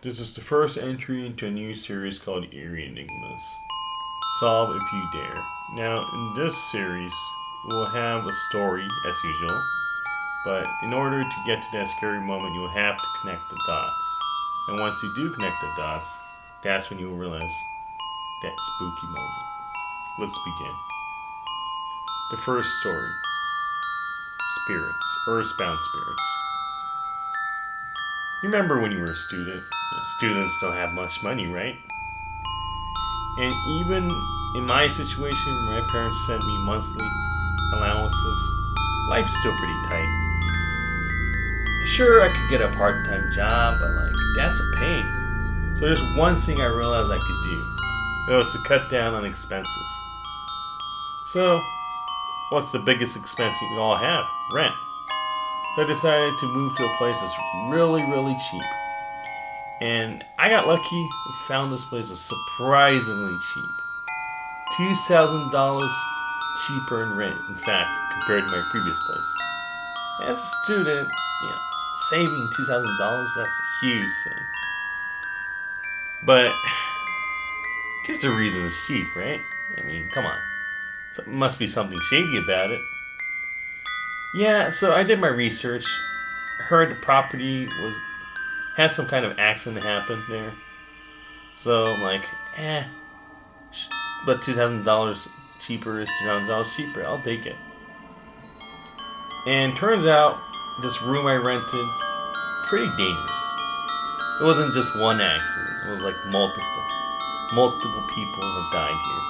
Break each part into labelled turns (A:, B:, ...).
A: This is the first entry into a new series called Eerie Enigmas. Solve if you dare. Now, in this series, we'll have a story as usual, but in order to get to that scary moment, you'll have to connect the dots. And once you do connect the dots, that's when you'll realize that spooky moment. Let's begin. The first story: Spirits, Earthbound Spirits. You remember when you were a student? Students don't have much money, right? And even in my situation, my parents sent me monthly allowances. Life's still pretty tight. Sure, I could get a part-time job, but that's a pain. So there's one thing I realized I could do. It was to cut down on expenses. So, what's the biggest expense you all have? Rent. So I decided to move to a place that's really, really cheap. And I got lucky, found this place is surprisingly cheap. $2,000 cheaper in rent, in fact, compared to my previous place. As a student, saving $2,000, that's a huge thing. But there's a reason it's cheap, right? I mean, come on. So, must be something shady about it. Yeah, so I did my research. Heard the property had some kind of accident happen there. So I'm like, but $2,000 cheaper is $2,000 cheaper. I'll take it. And turns out this room I rented, pretty dangerous. It wasn't just one accident. It was like multiple. Multiple people have died here.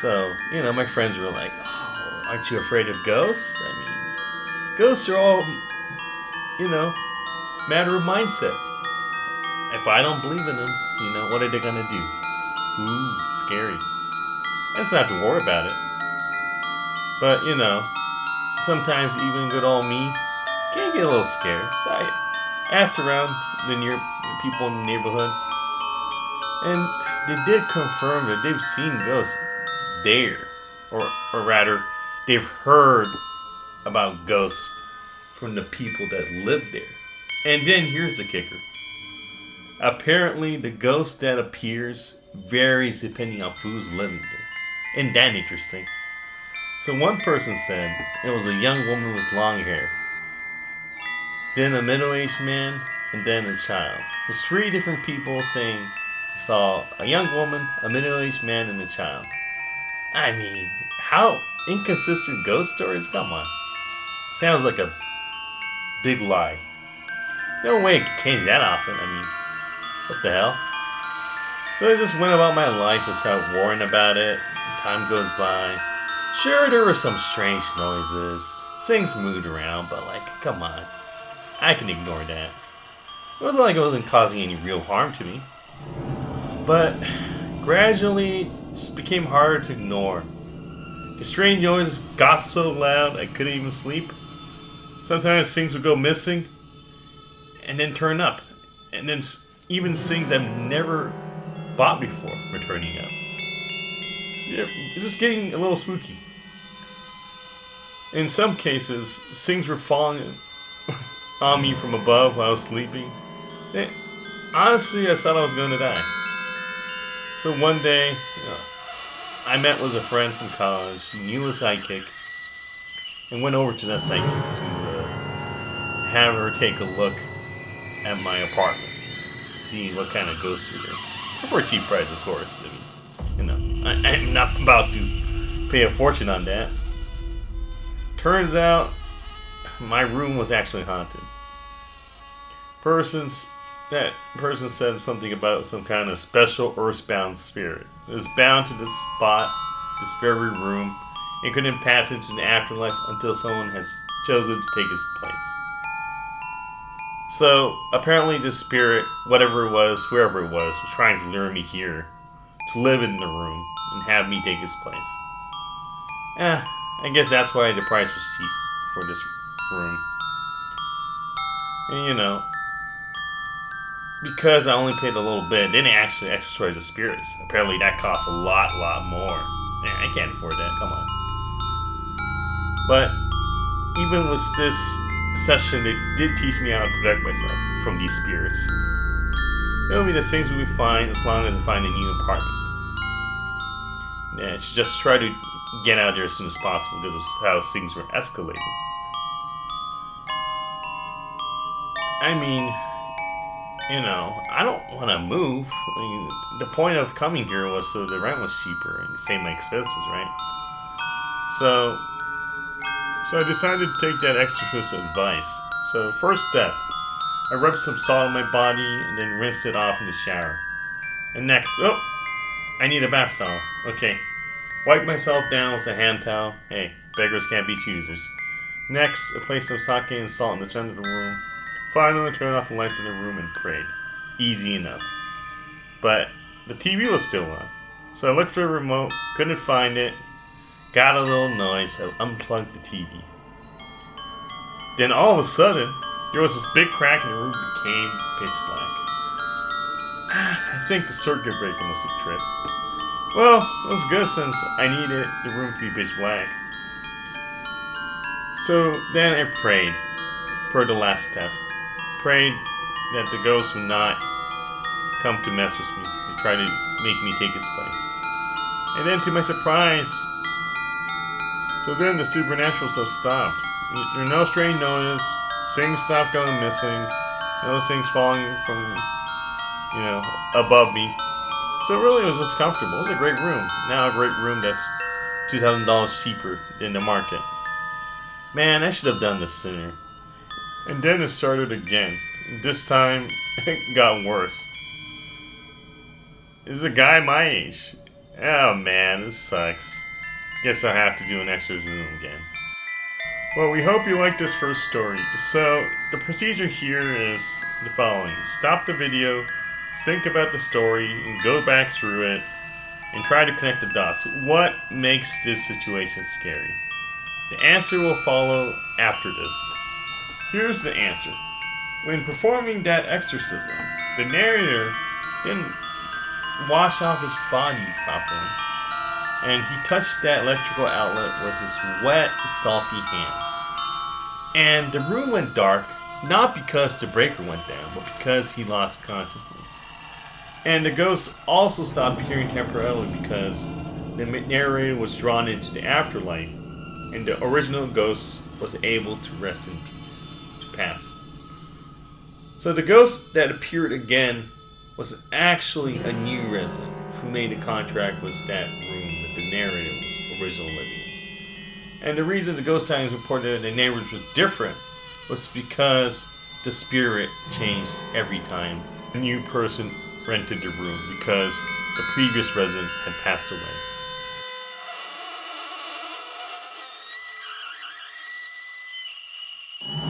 A: So, my friends were like, oh, aren't you afraid of ghosts? I mean, ghosts are all, matter of mindset. If I don't believe in them, what are they gonna do? Ooh, scary. That's not to worry about it. But, sometimes even good old me can get a little scared. So I asked around the people in the neighborhood, and they did confirm that they've seen ghosts there. Or rather, they've heard about ghosts from the people that live there. And then here's the kicker. Apparently, the ghost that appears varies depending on who's living there. Isn't that interesting? So one person said it was a young woman with long hair, then a middle-aged man, and then a child. There's three different people saying saw a young woman, a middle-aged man, and a child. I mean, how inconsistent ghost stories? Come on. Sounds like a big lie. No way it could change that often. I mean, what the hell? So I just went about my life without worrying about it. Time goes by. Sure, there were some strange noises. Things moved around, but come on. I can ignore that. It wasn't like it wasn't causing any real harm to me. But gradually, it just became harder to ignore. The strange noises got so loud I couldn't even sleep. Sometimes things would go missing and then turn up. And then even things I've never bought before were turning up. So yeah, it's just getting a little spooky. In some cases, things were falling on me from above while I was sleeping. And honestly, I thought I was going to die. So one day, I met with a friend from college who knew a psychic and went over to that psychic to have her take a look at my apartment to see what kind of ghosts were there. For a cheap price, of course. I mean, I'm not about to pay a fortune on that. Turns out, my room was actually haunted. That person said something about some kind of special earthbound spirit. It was bound to this spot, this very room, and couldn't pass into the afterlife until someone has chosen to take its place. So, apparently this spirit, whatever it was, whoever it was trying to lure me here, to live in the room, and have me take its place. I guess that's why the price was cheap for this room. And because I only paid a little bit, they didn't actually exorcise the spirits. Apparently that costs a lot more. I can't afford that, come on. But even with this session, it did teach me how to protect myself from these spirits. It'll be the things will be fine as long as I find a new apartment. Yeah, I should just try to get out there as soon as possible because of how things were escalating. I mean, I don't want to move. I mean, the point of coming here was so the rent was cheaper and save my expenses, right? So I decided to take that exorcist's advice. So first step, I rubbed some salt on my body and then rinsed it off in the shower. And next, I need a bath towel. Okay, wipe myself down with a hand towel. Hey, beggars can't be choosers. Next, I placed some sake and salt in the center of the room. Finally, turned off the lights in the room and prayed. Easy enough. But the TV was still on. So I looked for the remote, couldn't find it. Got a little noise, I unplugged the TV. Then all of a sudden, there was this big crack and the room became pitch black. I think the circuit breaker must have tripped. Well, it was good since I needed the room to be pitch black. So then I prayed for the last step. Prayed that the ghost would not come to mess with me and try to make me take his place. And then to my surprise, so then the supernatural stuff stopped. There were no strange noise, things stopped going missing, no things falling from, above me. So really it was just comfortable. It was a great room. Now a great room that's $2,000 cheaper than the market. Man, I should have done this sooner. And then it started again. This time, it got worse. This is a guy my age. Oh man, this sucks. Guess I'll have to do an exorcism again. Well, we hope you liked this first story. So, the procedure here is the following. Stop the video, think about the story, and go back through it, and try to connect the dots. What makes this situation scary? The answer will follow after this. Here's the answer. When performing that exorcism, the narrator didn't wash off his body properly, and he touched that electrical outlet with his wet, salty hands. And the room went dark, not because the breaker went down, but because he lost consciousness. And the ghost also stopped appearing temporarily because the narrator was drawn into the afterlife, and the original ghost was able to rest in peace, to pass. So the ghost that appeared again was actually a new resident who made a contract with that room that the narrator was originally living in. And the reason the ghost sightings reported that the neighbors was different was because the spirit changed every time a new person rented the room because the previous resident had passed away.